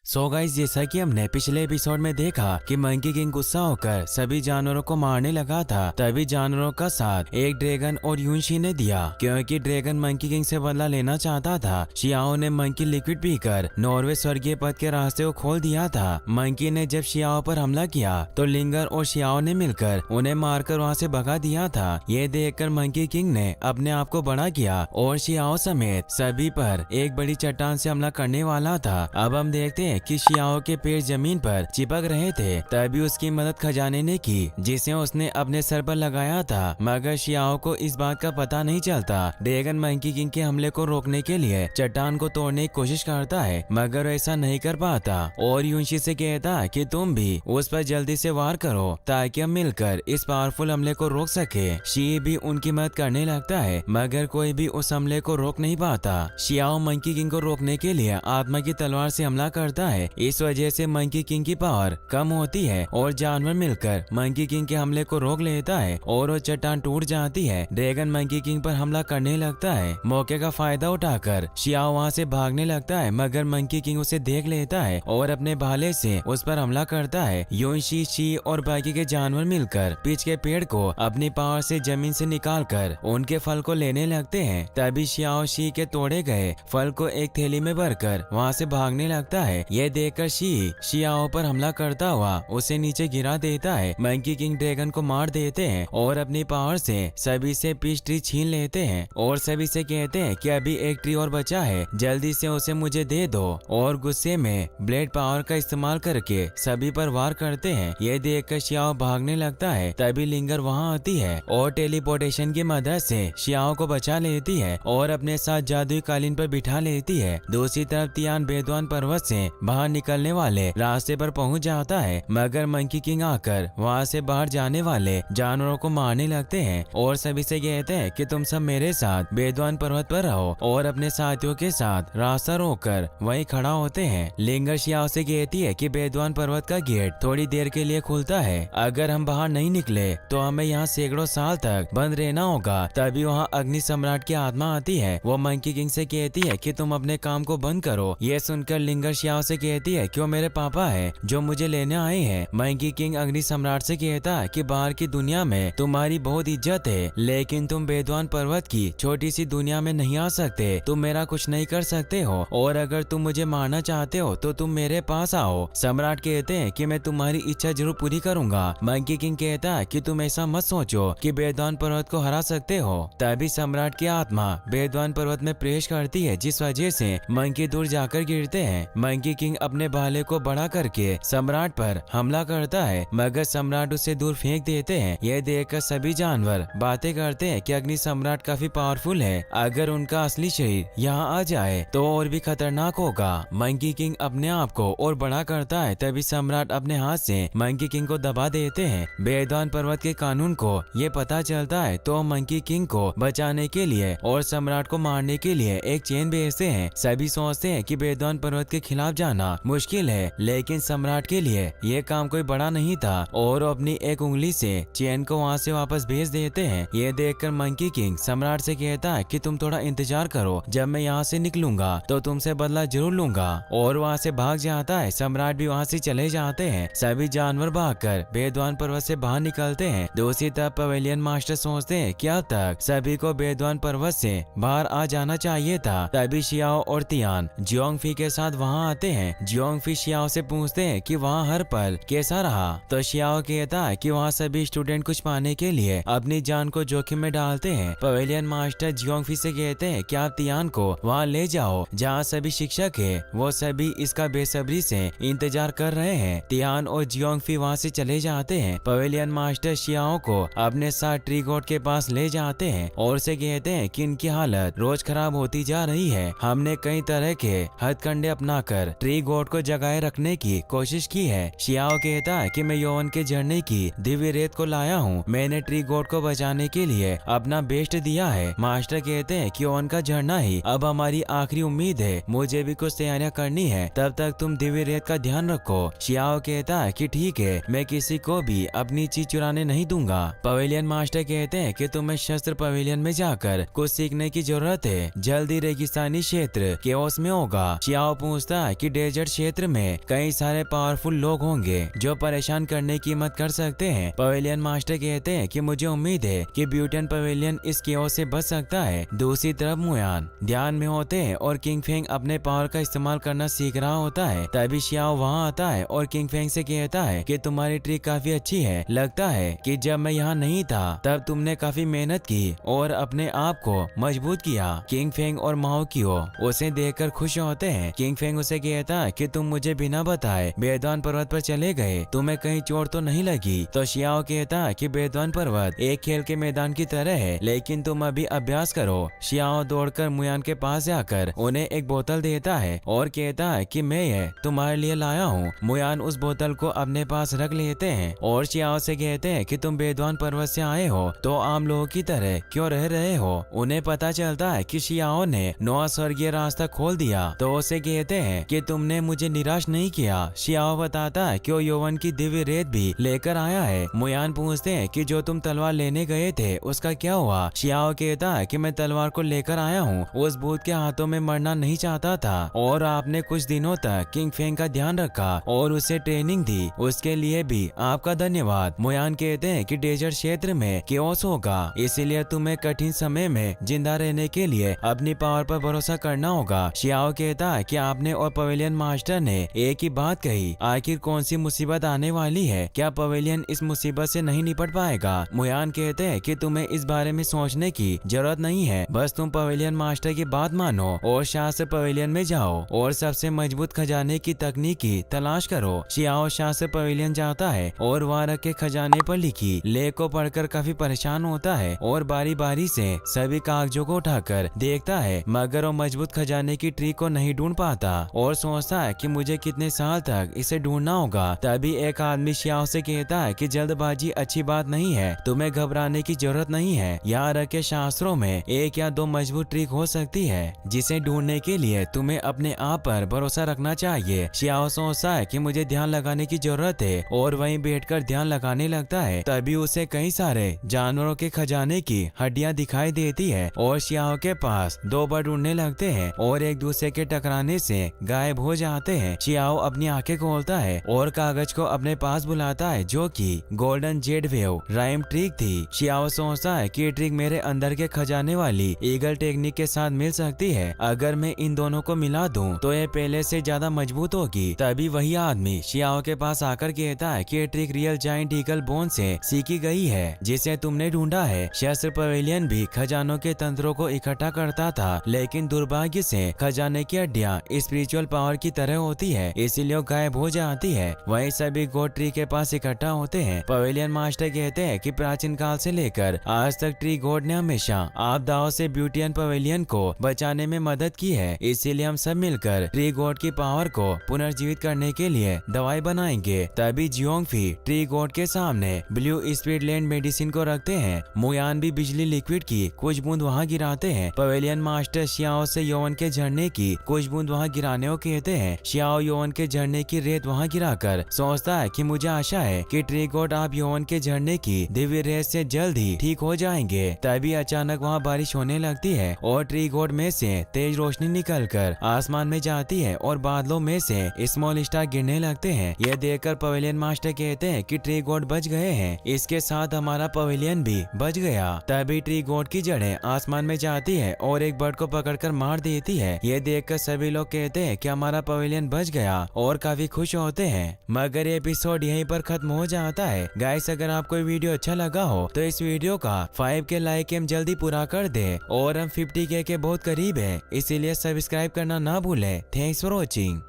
So guys, जैसा कि हमने पिछले एपिसोड में देखा कि मंकी किंग गुस्सा होकर सभी जानवरों को मारने लगा था, तभी जानवरों का साथ एक ड्रैगन और यूनशी ने दिया। क्योंकि ड्रैगन मंकी किंग से बदला लेना चाहता था, शियाओ ने मंकी लिक्विड पीकर नॉर्वे स्वर्गीय पद के रास्ते को खोल दिया था। मंकी ने जब शियाओ पर हमला किया तो लिंगर और शियाओ ने मिलकर उन्हें मारकर वहाँ से भगा दिया था। ये देखकर मंकी किंग ने अपने आप को बड़ा किया और शियाओ समेत सभी पर एक बड़ी चट्टान से हमला करने वाला था। अब हम देखते हैं कि शियाओ के पैर जमीन पर चिपक रहे थे, तभी उसकी मदद खजाने ने की, जिसे उसने अपने सर पर लगाया था। मगर शियाओ को इस बात का पता नहीं चलता। ड्रैगन मंकी किंग के हमले को रोकने के लिए चट्टान को तोड़ने की कोशिश करता है, मगर ऐसा नहीं कर पाता और यूनशी से कहता है कि तुम भी उस पर जल्दी से वार करो ताकि हम मिलकर इस पावरफुल हमले को रोक सके। शी भी उनकी मदद करने लगता है, मगर कोई भी उस हमले को रोक नहीं पाता। शियाओ मंकी किंग को रोकने के लिए आत्मा की तलवार से हमला करता है। इस वजह से मंकी किंग की पावर कम होती है और जानवर मिलकर मंकी किंग के हमले को रोक लेता है और वो चट्टान टूट जाती है। ड्रैगन मंकी किंग पर हमला करने लगता है। मौके का फायदा उठाकर शियाओ वहाँ से भागने लगता है, मगर मंकी किंग उसे देख लेता है और अपने भाले से उस पर हमला करता है। यूनशी, शी और बाकी के जानवर मिलकर पीच के पेड़ को अपनी पावर से जमीन से निकालकर उनके फल को लेने लगते हैं। तभी शियाओ शी के तोड़े गए फल को एक थैली में भरकर वहाँ से भागने लगता है। ये देखकर शी शियाओ पर हमला करता हुआ उसे नीचे गिरा देता है। मंकी किंग ड्रैगन को मार देते हैं और अपनी पावर से सभी से पीच ट्री छीन लेते हैं और सभी से कहते हैं कि अभी एक ट्री और बचा है, जल्दी से उसे मुझे दे दो। और गुस्से में ब्लेड पावर का इस्तेमाल करके सभी पर वार करते हैं। ये देखकर शियाओ भागने लगता है। तभी लिंगर वहाँ आती है और टेलीपोर्टेशन की मदद से शियाओ को बचा लेती है और अपने साथ जादुई कालीन पर बिठा लेती है। दूसरी तरफ तियान बेदवान पर्वत से बाहर निकलने वाले रास्ते पर पहुंच जाता है, मगर मंकी किंग आकर वहां से बाहर जाने वाले जानवरों को मारने लगते हैं और सभी से कहते हैं कि तुम सब मेरे साथ बेदवान पर्वत पर रहो और अपने साथियों के साथ रास्ता रोककर वहीं खड़ा होते हैं। लिंगर शियाओ से कहती है कि बेदवान पर्वत का गेट थोड़ी देर के लिए खुलता है, अगर हम बाहर नहीं निकले तो हमें यहाँ सैकड़ों साल तक बंद रहना होगा। तभी वहाँ अग्नि सम्राट की आत्मा आती है। वो मंकी किंग से कहती है कि तुम अपने काम को बंद करो। ये सुनकर लिंगर शियाओ से कहती है कि वो मेरे पापा है जो मुझे लेने आए हैं। मंकी किंग अग्नि सम्राट से कहता है कि बाहर की दुनिया में तुम्हारी बहुत इज्जत है, लेकिन तुम बेदवान पर्वत की छोटी सी दुनिया में नहीं आ सकते। तुम मेरा कुछ नहीं कर सकते हो और अगर तुम मुझे मारना चाहते हो तो तुम मेरे पास आओ। सम्राट कहते हैं कि मैं तुम्हारी इच्छा जरूर पूरी करूंगा। मंकी किंग कहता है कि तुम ऐसा मत सोचो कि बेदवान पर्वत को हरा सकते हो। तभी सम्राट की आत्मा बेदवान पर्वत में प्रवेश करती है, जिस वजह से मंकी दूर जाकर गिरते हैं। मंकी किंग अपने भाले को बड़ा करके सम्राट पर हमला करता है, मगर सम्राट उसे दूर फेंक देते हैं। यह देखकर सभी जानवर बातें करते हैं कि अग्नि सम्राट काफी पावरफुल है, अगर उनका असली शरीर यहाँ आ जाए तो और भी खतरनाक होगा। मंकी किंग अपने आप को और बड़ा करता है। तभी सम्राट अपने हाथ से मंकी किंग को दबा देते हैं। बेदवान पर्वत के कानून को ये पता चलता है तो मंकी किंग को बचाने के लिए और सम्राट को मारने के लिए एक चेन भेजते हैं। सभी सोचते हैं कि बेदवान पर्वत के खिलाफ जाना मुश्किल है, लेकिन सम्राट के लिए ये काम कोई बड़ा नहीं था और अपनी एक उंगली से चेन को वहाँ से वापस भेज देते हैं। ये देखकर मंकी किंग सम्राट से कहता है कि तुम थोड़ा इंतजार करो, जब मैं यहाँ से निकलूंगा तो तुमसे बदला जरूर लूंगा, और वहाँ से भाग जाता है। सम्राट भी वहाँ से चले जाते हैं। सभी जानवर भागकर बेदवान पर्वत से बाहर निकलते हैं। दूसरी तरफ पवेलियन मास्टर सोचते हैं कि अब तक सभी को बेदवान पर्वत से बाहर आ जाना चाहिए था। तभी शियाओ और तियान जियोंगफी के साथ वहाँ आते हैं। जियोंगफी शियाओ से पूछते हैं कि वहाँ हर पल कैसा रहा, तो शियाओ कहता है कि वहाँ सभी स्टूडेंट कुछ पाने के लिए अपनी जान को जोखिम में डालते हैं। पवेलियन मास्टर जियोंगफी से कहते हैं कि आप तियान को वहाँ ले जाओ जहाँ सभी शिक्षक है, वो सभी इसका बेसब्री से इंतजार कर रहे हैं। तियान और जियोंगफी वहाँ से चले जाते हैं। पवेलियन मास्टर शियाओ को अपने साथ ट्री गॉड के पास ले जाते हैं और उसे कहते हैं कि इनकी हालत रोज खराब होती जा रही है। हमने कई तरह के हथकंडे अपनाकर ट्री गॉड को जगाए रखने की कोशिश की है। शियाओ कहता है कि मैं यौवन के झरने की दिव्य रेत को लाया हूँ, मैंने ट्री गॉड को बचाने के लिए अपना बेस्ट दिया है। मास्टर कहते हैं कि यौवन का झरना ही अब हमारी आखिरी उम्मीद है, मुझे भी कुछ तैयारियां करनी है, तब तक तुम दिव्य रेत का ध्यान रखो। शियाओ कहता है कि ठीक है, मैं किसी को भी अपनी चीज चुराने नहीं दूंगा। पवेलियन मास्टर कहते हैं कि तुम्हें शस्त्र पवेलियन में जाकर कुछ सीखने की जरूरत है, जल्दी रेगिस्तानी क्षेत्र केओस में होगा। शियाओ पूछता है कि डेजर्ट क्षेत्र में कई सारे पावरफुल लोग होंगे जो परेशान करने की हिम्मत कर सकते हैं। पवेलियन मास्टर कहते हैं कि मुझे उम्मीद है कि ब्यूटन पवेलियन इस केओस से बच सकता है। दूसरी तरफ मुयान ध्यान में होते हैं और किंग फेंग अपने पावर का इस्तेमाल करना सीख रहा होता है। तभी शियाओ वहाँ आता है और किंग फेंग से कहता है कि तुम्हारी ट्रिक काफी अच्छी है। लगता है कि जब मैं यहाँ नहीं था तब तुमने काफी मेहनत की और अपने आप को मजबूत किया। किंग फेंग और माओ कियो उसे देखकर खुश होते हैं। किंग फेंग उसे कहता है कि तुम मुझे बिना बताए बेदवान पर्वत पर चले गए, तुम्हें कहीं चोट तो नहीं लगी? तो शियाओ कहता है कि बेदवान पर्वत एक खेल के मैदान की तरह है, लेकिन तुम अभी अभ्यास करो। शियाओ दौड़कर मुयान के पास जाकर उन्हें एक बोतल देता है और कहता है कि मैं ये तुम्हारे लिए लाया हूँ। मुयान उस बोतल को अपने पास रख लेते हैं और शियाओ से कहते हैं कि तुम बेदवान पर्वत से आए हो तो आम लोगों की तरह क्यों रह रहे हो? उन्हें पता चलता है कि शियाओ ने नया स्वर्गीय रास्ता खोल दिया तो उसे कहते हैं कि तुमने मुझे निराश नहीं किया। शियाओ बताता है कि वो यौवन की दिव्य रेत भी लेकर आया है। मुयान पूछते हैं कि जो तुम तलवार लेने गए थे उसका क्या हुआ? शियाओ कहता है कि मैं तलवार को लेकर आया हूँ, उस भूत के हाथों में मरना नहीं चाहता था और आपने कुछ दिनों तक किंग फेंग का ध्यान रखा और उसे ट्रेनिंग दी, उसके लिए भी आपका धन्यवाद। मुयान कहते हैं कि डेजर्ट क्षेत्र में केओस होगा, इसीलिए तुम्हें कठिन समय में जिंदा रहने के लिए अपनी पावर पर भरोसा करना होगा। शियाओ कहता है कि आपने और पवेलियन मास्टर ने एक ही बात कही, आखिर कौन सी मुसीबत आने वाली है? क्या पवेलियन इस मुसीबत से नहीं निपट पाएगा? मुयान कहते हैं कि तुम्हें इस बारे में सोचने की जरूरत नहीं है, बस तुम पवेलियन मास्टर की बात मानो और शास्त्र पवेलियन में जाओ और सबसे मजबूत खजाने की तकनीक की तलाश करो। शियाओ शास्त्र पवेलियन जाता है और वहाँ रखे खजाने पर लिखी लेख को पढ़कर काफी परेशान होता है और बारी बारी से सभी कागजों को उठाकर देखता है, मगर वो मजबूत खजाने की ट्री को नहीं ढूंढ पाता और सोचता है कि मुझे कितने साल तक इसे ढूंढना होगा। तभी एक आदमी शियाओ से कहता है कि जल्दबाजी अच्छी बात नहीं है, तुम्हें घबराने की जरूरत नहीं है। यहाँ रखे शास्त्रों में एक या दो मजबूत ट्रिक हो सकती है जिसे ढूंढने के लिए तुम्हें अपने आप पर भरोसा रखना चाहिए। शियाओ सोचता है कि मुझे ध्यान लगाने की जरूरत है और वहीं बैठकर ध्यान लगाने लगता है। तभी उसे कई सारे जानवरों के खजाने की हड्डियां दिखाई देती है और शियाओ के पास दो बार ढूंढने लगते हैं और एक दूसरे के टकराने से गायब हो जाते हैं। शियाओ अपनी आंखें खोलता है और कागज को अपने पास बुलाता है जो कि golden Z wave rhyme trick थी। शियाओ सोचता है कि ट्रिक मेरे अंदर के खजाने वाली ईगल टेक्निक के साथ मिल सकती है, अगर मैं इन दोनों को मिला दूं तो ये पहले से ज्यादा मजबूत होगी। तभी वही आदमी शियाओ के पास आकर कहता है कि ये trick real giant eagle bone से सीखी गई है जिसे तुमने ढूंढा है। शस्त्र पवेलियन भी खजानों के तंत्रों को इकट्ठा करता था, लेकिन दुर्भाग्य से खजाने की हड्डियां स्पिरिचुअल पावर की तरह होती है, इसीलिए गायब हो जाती है। वही सभी गोड ट्री के पास इकट्ठा होते हैं। पवेलियन मास्टर कहते हैं कि प्राचीन काल से लेकर आज तक ट्री गॉड ने हमेशा आपदाओं से ब्यूटियन पवेलियन को बचाने में मदद की है, इसीलिए हम सब मिलकर ट्री गॉड की पावर को पुनर्जीवित करने के लिए दवाई बनाएंगे। तभी जियोंगफी ट्री गॉड के सामने ब्लू स्पीड लैंड मेडिसिन को रखते हैं। मुयान भी बिजली लिक्विड की कुछ बूंद वहाँ गिराते हैं। पवेलियन मास्टर शियाओ से यौवन के झरने की कुछ बूंद वहाँ गिराने को कहते हैं। शियाओ यौवन के झरने की रेत वहाँ गिराकर सोचता है कि मुझे आशा है कि ट्री गॉड आप यौवन के झरने की दिव्य रेत से जल्द ही ठीक हो जाएंगे। तभी अचानक वहाँ बारिश होने लगती है और ट्री गॉड में से तेज रोशनी निकलकर आसमान में जाती है और बादलों में से स्मॉल स्टार गिरने लगते हैं। यह देखकर पवेलियन मास्टर कहते हैं कि ट्री गॉड बच गए हैं, इसके साथ हमारा पवेलियन भी बच गया। तभी ट्री गॉड की जड़ें आसमान में जाती है और एक बर्ड को पकड़कर मार देती है। यह देखकर सभी लोग कहते हैं कि हमारा पवेलियन बच गया और काफी खुश होते हैं। मगर ये एपिसोड यहीं पर खत्म हो जाता है। गाइस, अगर आपको वीडियो अच्छा लगा हो तो इस वीडियो का 5K लाइक हम जल्दी पूरा कर दे और हम 50K के बहुत करीब है, इसीलिए सब्सक्राइब करना ना भूलें। Thanks for watching.